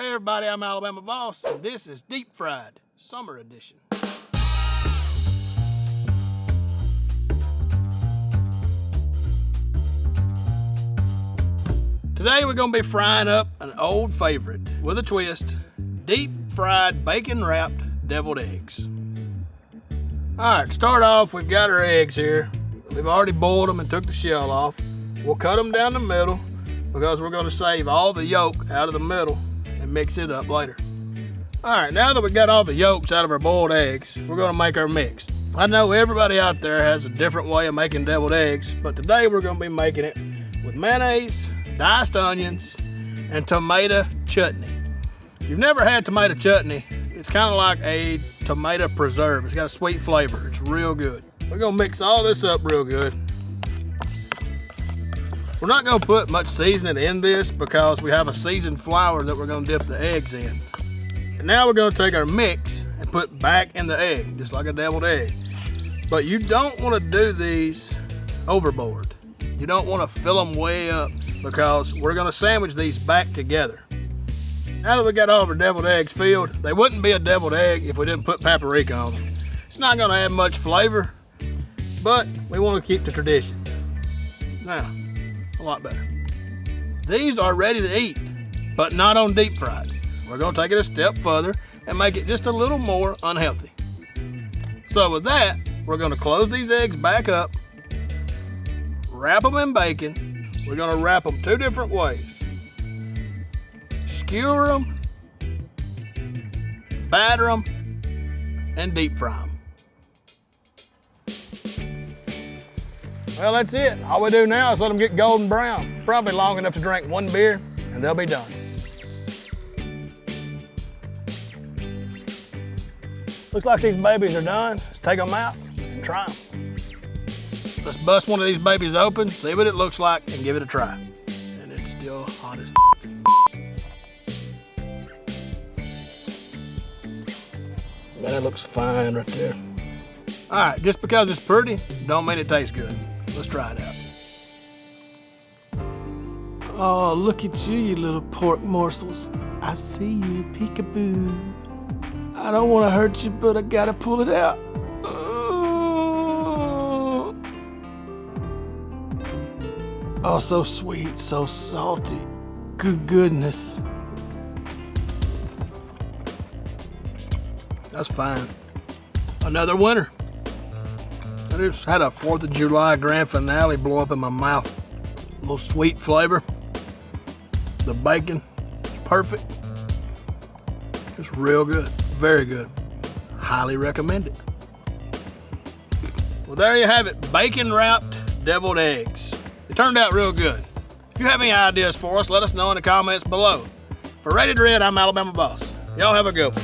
Hey everybody, I'm Alabama Boss, and this is Deep Fried Summer Edition. Today we're going to be frying up an old favorite with a twist, deep fried bacon wrapped deviled eggs. Alright, to start off, we've got our eggs here. We've already boiled them and took the shell off. We'll cut them down the middle because we're going to save all the yolk out of the middle and mix it up later. Alright, now that we got all the yolks out of our boiled eggs, we're going to make our mix. I know everybody out there has a different way of making deviled eggs, but today we're going to be making it with mayonnaise, diced onions, and tomato chutney. If you've never had tomato chutney, it's kind of like a tomato preserve. It's got a sweet flavor. It's real good. We're going to mix all this up real good. We're not going to put much seasoning in this because we have a seasoned flour that we're going to dip the eggs in. And now we're going to take our mix and put back in the egg, just like a deviled egg. But you don't want to do these overboard. You don't want to fill them way up because we're going to sandwich these back together. Now that we got all of our deviled eggs filled, they wouldn't be a deviled egg if we didn't put paprika on them. It's not going to add much flavor, but we want to keep the tradition. Now, a lot better. These are ready to eat, but not on deep fried. We're going to take it a step further and make it just a little more unhealthy. So with that, we're going to close these eggs back up, wrap them in bacon. We're going to wrap them two different ways. Skewer them, batter them, and deep fry them. Well, that's it. All we do now is let them get golden brown, probably long enough to drink one beer, and they'll be done. Looks like these babies are done. Let's take them out and try them. Let's bust one of these babies open, see what it looks like, and give it a try. And it's still hot as f***. Man, that looks fine right there. All right, just because it's pretty, don't mean it tastes good. Let's try it out. Oh, look at you, you little pork morsels. I see you, peekaboo. I don't want to hurt you, but I gotta pull it out. Oh, so sweet, so salty. Good goodness. That's fine. Another winner. I just had a 4th of July grand finale blow up in my mouth. A little sweet flavor. The bacon is perfect. It's real good. Very good. Highly recommend it. Well, there you have it. Bacon wrapped deviled eggs. It turned out real good. If you have any ideas for us, let us know in the comments below. For Ready to Red, I'm Alabama Boss. Y'all have a good one.